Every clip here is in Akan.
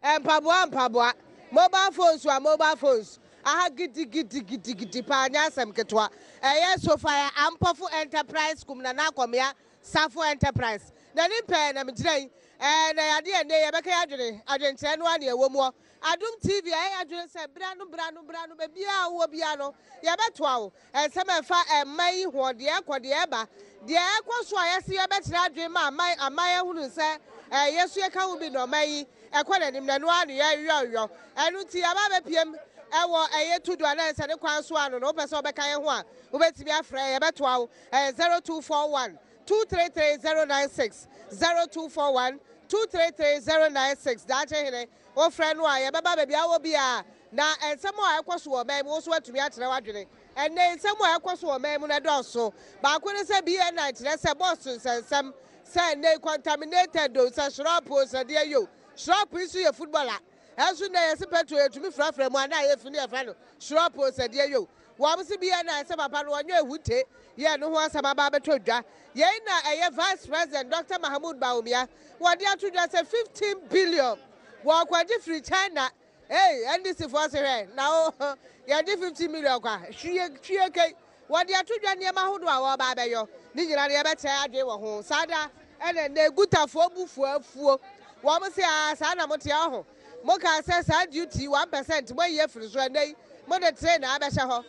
Mpaboa. Mobile phones. Aha gidi pa nya asem ketwa. Sofa Ampofu Enterprise kumna na komia Safo Enterprise. Na ni pe na megyina na ade ene ye beka adwenkyerɛ no ane ewo mu Adum TV adwen sɛ bra no be bia wo bia no ye betoa wo ensem efa mai ho de ekode eba de ekoso ayese ye bekyerɛ adwen ma amai ehunu sɛ yesu ye ka wo bi no mai ekode nim na no ane ye yo enu ti aba be piem ewo tudu ana nse ne kwan so ano no pese obeka ye ho a obetimi afra ye betoa wo 0241 233096 0241 233096 dache hene o friend wa ye baba baby awo bia na ensemo a ekoso o mem wo so atumi akyere wadwene enne ensemo a ekoso o mem na doso ba ko ne se BN9 kyere se boss nsensem se ne contaminated do se shrop o se de yo shrop isu ye footballer enso na ye se petro etumi frafra mu ana ye fini e fa no shrop o se de yo wo am se BN9 se papa no onye ehute ye no ho asaba ba betodwa ye na Vice President Dr. Mahmoud Bawumia wadi atudwa se 15 billion wo kwaji free China NDC for say na ye di 50 million kwa hwie kai wadi atudwa ne mahodo a wo ba beyo ni nyina ne be tia adwe wo ho sada ene na egutafo bufu afuo wo mo se sa na mo tia ho mo ka se sa duty 1% mo ye free so nei mo de train abehye ho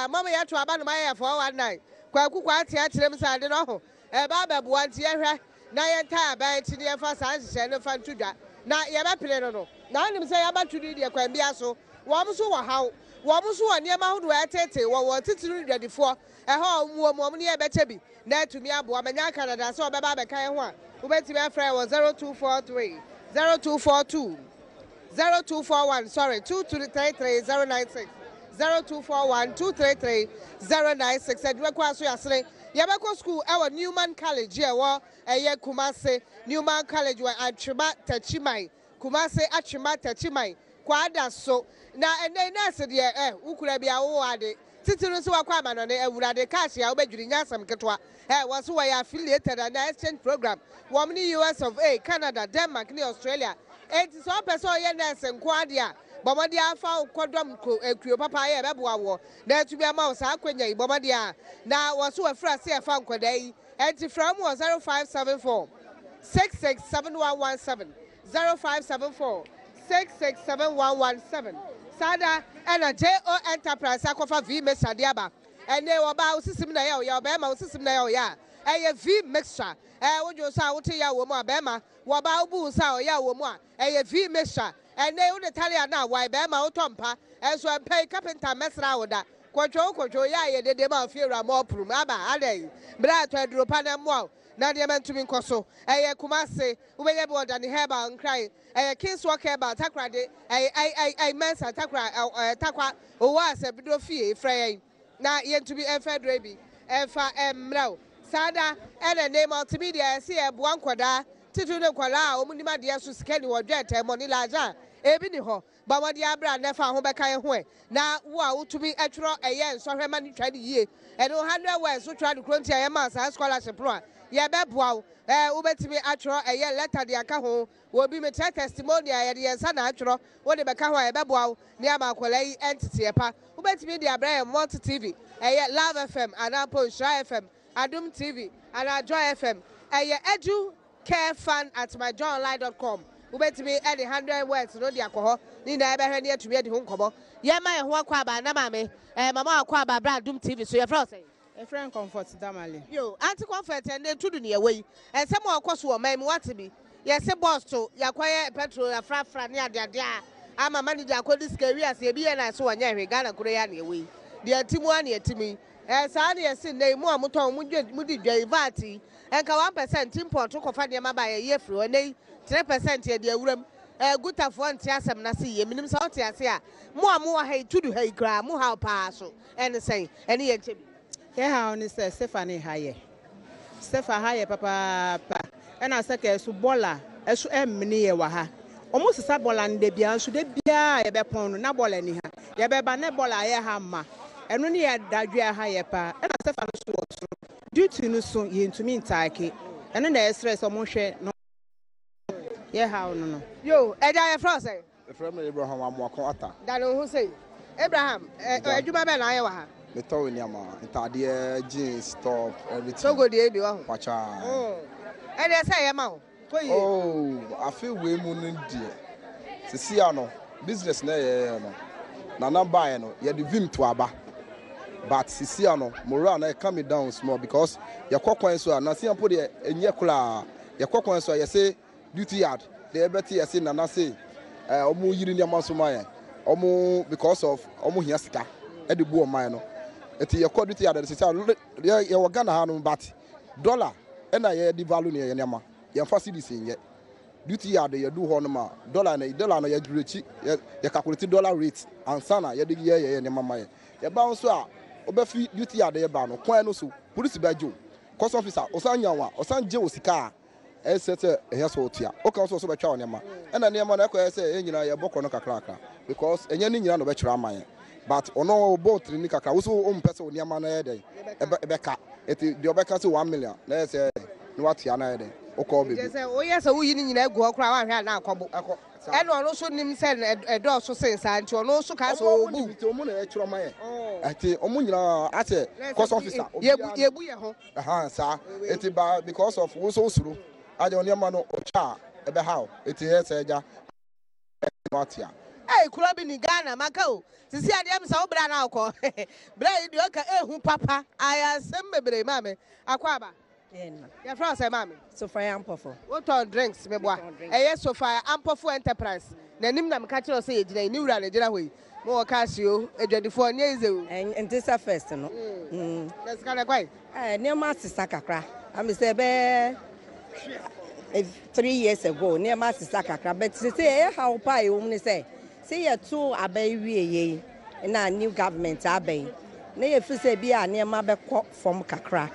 mama ya to aba no my 419 kwaku kwa atia kyerem sade no ho ba beboa nti ehwe na ye ntaa ba nti ne fa san hye ne fa ntudwa na ye ba pere no na anim se ya ba tudi de kwan bia so wo mo so wo haw wo mo so wo ne ma hodo etete wo titiru dwadifo muo ne ye beche bi na atumi aboa manya Canada so obeba be kan ho a wo betimi afra wo 0243 0242 0241 sorry 2233096 0241 233 096 adwekwa so yasere yebeko school ewa Newman College ewo Kumase Newman College wa Atwema Tachimai Kumase Atwema Tachimai kwada so na ene nurse de ukura bia wo ade titiru so wakwa ma no ne awurade cash ya obedwiri nyasam ketwa wo so we affiliated and exchange program wo mni US of A Canada Denmark ni Australia enti so person ye nurse nko ade a bomodi afa kodom ko ekuo papa ye beboa wo na atumi ama wo sa akwanya bomodi a na wo so afra se afa nkoda yi enti from 0574 667117 0574 667117 sada ena JO Enterprise akofa V mixture de aba ene wo ba osisim na ye o be ma osisim na ye ya eye V mixture wojo sa wote ya wo mu abema wo ba obu sa o ya wo mu a eye V mixture ene wo Italia na wa be ma wotompa enso pay carpenter mesra woda kwotwo ya ye dede ma fiera mo prum aba adai bra to adropa na mo na de mentumi nkoso eye Kumase wo ye be oda ne heba nkrai Kings Walk Herbal takra de mensa takwa owo asebido fie frey na yentubi enfedre bi enfa emraw sada ene name multimedia se e boa nkoda titu ne kwala a omunima de so skani wodwete money laja ebi ni ho ba wode abra na fa ho beka ye ho na wo a wotumi etworo eye nsohwema ni twade yie eno 100 words so twade kronti aye ma sa scholarship pro a ye beboa ubetimi atworo eye letter de aka ho wo bi me testimony aye de yensa na atworo wo de beka ho aye beboa ne amakola yi entity epa ubetimi de abra ye Multi TV eye Love FM Anapo Shra FM Adum TV and Joy FM eye edu care fan at myjoyonline.com ubetimi any 100 words no de akoho ni na ebe hwe ne atumi de ho nkobo ye ma ye ho akwa ba na mame mama akwa ba bra Adum TV so ye fra say a friend comfort damali yo anti comfort and tudu ne we ensem akoso o mam what be ye se boss to yakwaye petrol ya fra ne ade a ama manager akodi skari as e biye na so wanya hwe Ghana kuro ya ne we de atimu a ne atimi saa ne yesi ne mu amoton mu di dwa vati enka 1% import ko fa de ma ba ye free o nei 3% ye de awuram gutafo nti asem na se ye minim sa ote ase a mu amu wa hai tudu hai kra mu ha pa so ene sen ene ye chebi ke ha oni se Stephanie haye papa ena se ke su bola esu emni ye wa ha omo sisa bola nde bia so de bia ye be pon no na bola ni ha ye be ba ne bola ye ha ma eno ne ye dadwe ha ye pa ena Stephanie so wo duty no so ye ntumi ntaake eno na stress omo hwe no Yeah, how no. Yo, Eja ye fro say. From Abraham Amwako Ata. Dan who say? Abraham, adwuma be na ye wa ha. Me tow ni ama. Ntade jeans, top, everything. So go dey bi wa ho. Pacha. Oh. E dey say ye ma ho. Oh, I feel we mu no die. Sisi ano, business na ye no. Na number ye no, ye de vim to aba. But sisi ano, moral na calm me down small because ye kwakwan so na si ampo de enye kula. Ye kwakwan so ye say duty yard. The ebeti ye say na say omu yiri ni ama so maye. Omu because of omu hia sika. E de bu o man no. Eti ye duty yard sisi ye wo Ghana ha no but dollar e na ye di value ni ye nema. Ye facilities in ye duty yard ye do ho no ma dollar no ye grechi ye calculate dollar rate ansana ye de ye nema maye. Ye ba so a obefi duty yard ye ba no kwan no so police ba jo cause officer osanya wa osan je osika e sete e so otia o kan so betwa onema e na nema na ekwa se e nyina ye bokọ no kakra because enye ni nyina no be kira amaye but ono boat ni kakra wo so o mpese onema na ye den e be ka eti de obeka se 1 million na se no watia na ye den o ko be je se o ye se wo yi ni nyina egu okra wa hwe na akobo e no no so nim se e do so sensa nti ono so ka so obu omu na e kira amaye eti omu nyina ate cause officer ye bu ye ho sa eti ba because of wo so usuru aje onema no ocha ebe how eti he se ja watia kula bi ni Ghana maka o sisi ade am sa obra na akọ bra yi de oka ehu papa aya sem bebre mame akwa ba ya fra say mame Sophia Ampofo. What on drinks me boa Sophia Ampofo enterprise na nim na me ka kire say ye gina ni wura na gina hoyi mo wo ka sio edwadifo nye izewu And this is first no. Let's kind of kwai Near Master Sakakra. I'm say be 3 years ago near Master Sakakra but say how pa you say you two abay wie na new government abay na ye fi say bia near ma be from kakra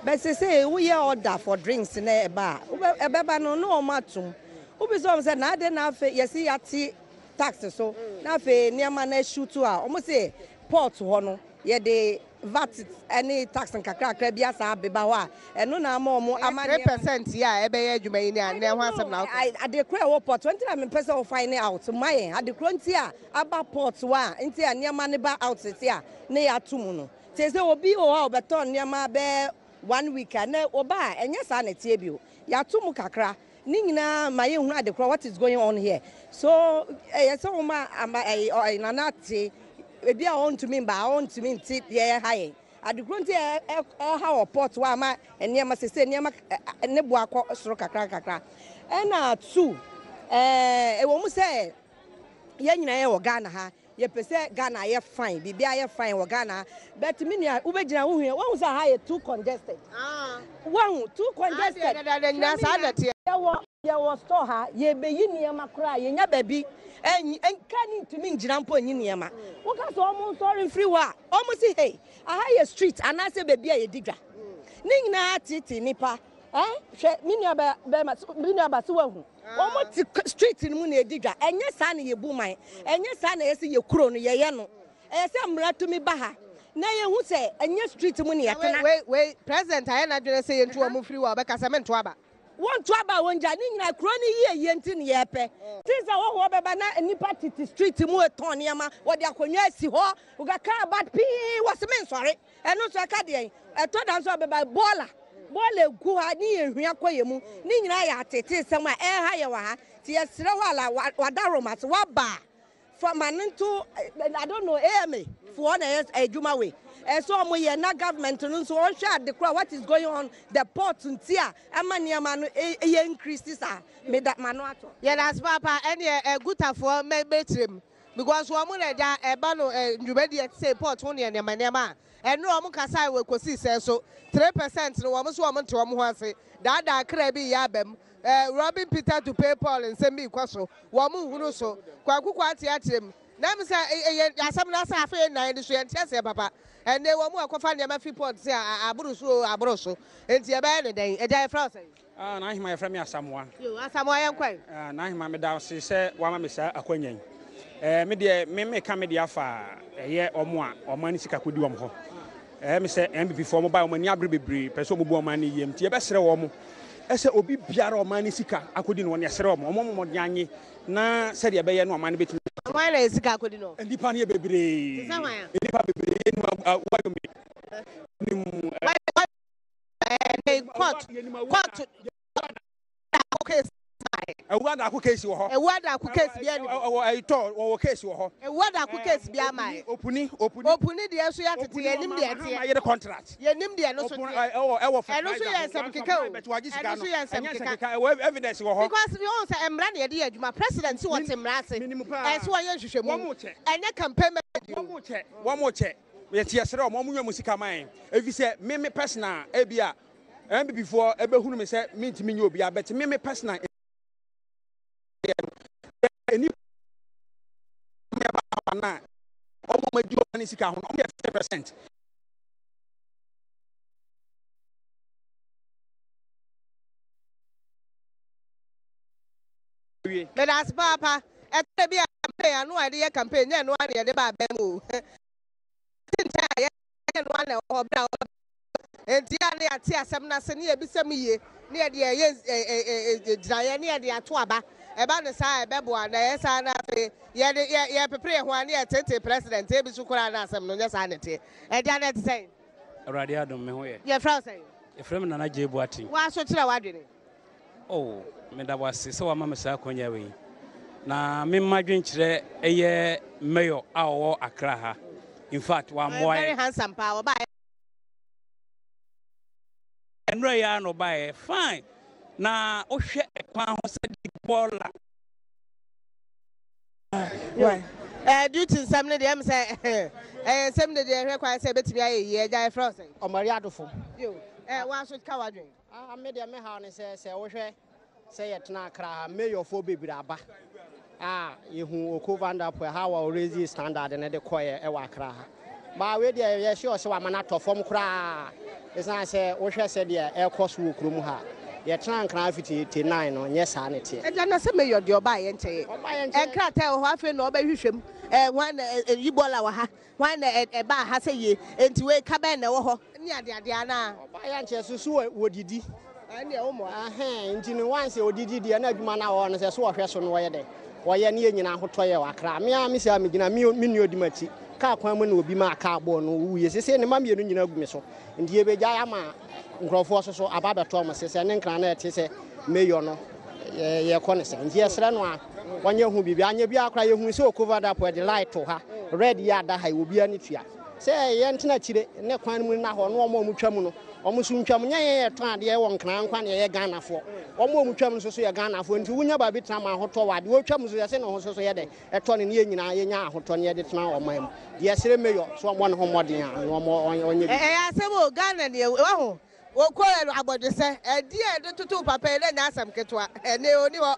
but say we order for drinks na eba ebeba no matum obi so say na de na afa ye see yati tax so na afa near ma na shoot a omo say port ho no ye de VAT any tax and kakra bia sa beba ho a eno na ama omo ama 3% ya ebe ye adwuma yi na ho asem na I declare what port 20 na me person will find out my I declare ntia aba port wa ntia niam ne ba out tia na ya tum no te se obi o ha obeton niam be 1 week na oba enye sa na tie bio ya tum kakra ni nyina maye hu adekra what is going on here so yes o ma na na tie ebi a on to me ba on to me ti ye high adekro ntia ha port wa ma niam se niam ne bo akọ soro kakra na 2 e wo mu say ye nyina ye wo Ghana ha ye pese Ghana ye fine bibia ye fine wo Ghana but me nia wo be gina wo hu wo say ha ye too congested wo too congested na sa na tie ye wo store ha ye be yi niam akra ye nya baby enka ni ntumi ngina mpo nyi niam wo ka so omo sorry free wa omo say hey aha ye street anase baby ye digwa ni nyina titi nipa hwe minia ba se wahu omo ti street ni mu na edigwa enye sa na ye bu man enye sa na yesi ye kuro no ye no se mra to mi ba ha na ye hu se enye street mu na ye tena we president aye na dwere se ye ntu omo free wa be kasa me ntu aba won tu aba won ja ni nyina kuro ni ye nti ne ye pe tisa wo ho beba na nipa titi street mu eton ne ma wo de akonwa asi ho wo ga ka bad pi wo se me nsore eno so ka de eto dan so beba bola bole gu ha ni ehua koye mu ni nyina ya tete sem a ha ye wa ha ti yesire ho ala wadaroma se wa ba from anento I don't know me for na adwuma we so mo ye na government no so on hwa de kra what is going on the port ntia amania ma no ye increase sa me da mano ato ye das papa ene gutafo me betrem because wo mo na ja eba no ndwumadi e say port ho ne nema eno omo kasa we kosi se so 3% no omo so omo nte omo ho ase da kra bi ya bam Robin Peter to pay Paul nsem bi kwaso wo mo hunu so kwakuko ate atrem na me say asam na sa afa nan so ye ntia se papa ene wo mo akofa ne ma fi port se aburu so enti e ba ne den e jai France na hima ye frame asamwa yo asamwa ye kwai na hima me da se wa ma me sa akwanyan me de me ka me de afa ye omo a omo ani sika kodi omo ho me say MVP for mo ba omo ani abre bebre pese omo bu omo ani yem ti e be sere wo mo ese obi biara o man sika akodi no ne yesere o mo nyanye na se de be ye no man betimi why na sika akodi no ndipa ne bebre ndipa bebre ni wayo me court case ewada akụ case wo ho ewada akụ case bia ni I thought wo case wo ho ewada akụ case bia mai opuni de so ya tete yenim de ete ma ye contract yenim de no so ewo eno so ye nsem keka o eno so ye nsem keka evidence wo ho because we all say emra na ye de adwuma president si what emra ase so wo ye nhwehwemu enye campaign wo mo che ye tie sere o mo nwa musika man efi se me personal e bia before ebe hunu me se me ntimi nye obi abet me personal any na omo madu oni sika ho 50%. But as papa e be campaign anu ade ye campaign nya no ade de ba bem o tinta ye no na obra enti ane ate asem na se ne ye bisem ye ne ye de diraye ne ye de ato aba eba ne sa ebebo na ye sa na fe ye prepare ho ane ye tete president e bi su kura na asem no nya sa ne te e dia na te say awrade adom me ho ye ye fra say e fra me nana jebu atin wa so kire wadwene oh me da wase se wa mama sa akonya we na me madwen kire eye mayor a wo Accra ha in fact wa moy very handsome pa wa ba enro ya no ba fine na ohwe ekwan ho se di bola duty some ne dem say some ne dey hwe kwan say betimi aye ye ja fra say omari adofo yo wa so ka wadwen me de me ha ne say wo hwe say ye tena Accra mayor fo bebira aba yehu okovanda po ha wa raise standard ne de koye e wa Accra ba we de ye sure say wa mana to fom kra esa say wo hwe say de e koso wo krom ha ye tena Accra fiti 9 no nye sa ne te e na say mayor de oba ye nche e kra ta ho afi na oba hwehwem wan yibola wa ha wan e ba ha say ye enti we ka ba na wo ho ni ade ana oba ya nche susu wo didi ani e wo mo nti no wan say odidi de na adwuma na wo no say so wo hwe so no wo ye de wo ye ne nyina hotoye wa Accra me say me gina me nuodi machi ka kwan mu na obi ma aka abo no wuye sese ne ma me no nyina gumi so ndi e beja ya ma nkrofo so aba beto mo sese ne nkran na ete se mayor no ye kone se ndi esre no a wonye hu bibia anya bi akra ye hu se cover that for the light to ha red ya da ha obi ani tua se ye ntena chire ne kwan mu na ho no omo mu twam no omo su ntwam nya ye to ade ye won kran kwan ye Ghana fo omo mu twam so ye Ghana fo nti wunya ba bi tena ma hoto wa de wo twam so ye se no so ye de eto ne ye nyina ye nya ahoto ne ye de tena omam de esre mayor so omo no ho modin a no omo onye bi asemo Ghana ne wa ho wo ko abode se edi e de tutu papa ele na asam ketwa ene oni ho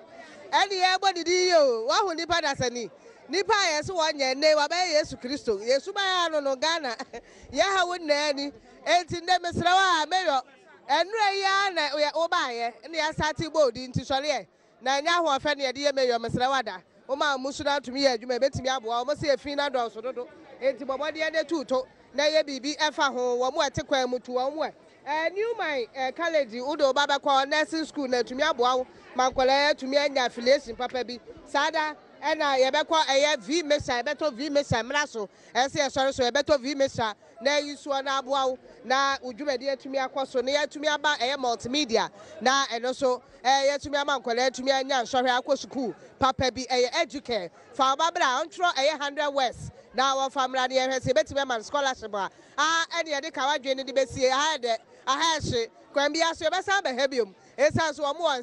eni ye gbodidi yo wa hu ni pada sani nipa yeso wonye ne wa ba Yesu Kristo Yesu ba ya no Ghana ye ha wo na ani enti nde mesra wa mayor enure ya na wo ba ye ne ya sati bodi nti sore ye na nya ho afa ne ye de mayor mesra wada wo ma musu na tumi ye adwuma betimi aboa wo se efi na do so dodo enti bobode ye de tuto na ye bibi efa ho wo mo etekwan mutu wo mo new my college udo baba kwa nursing school na tumi aboa mankwala tumi anya affiliation papa bi sada ena ye bekọ eye v mesa beto v mesa mraso ese ye sori so ye beto v mesa na yiso na aboa na udwumade atumi akoso na ye tumi aba eye multimedia na eno so ye tumi amankwala tumi anya nsọhwe akoso school papa bi eye educate fa babra ontro eye 100 west na wa famra na ye hwese betumi man scholarship ene ye de kawadwe ne de besie ha de ahashe kwambia so be sa ba habium esa so omo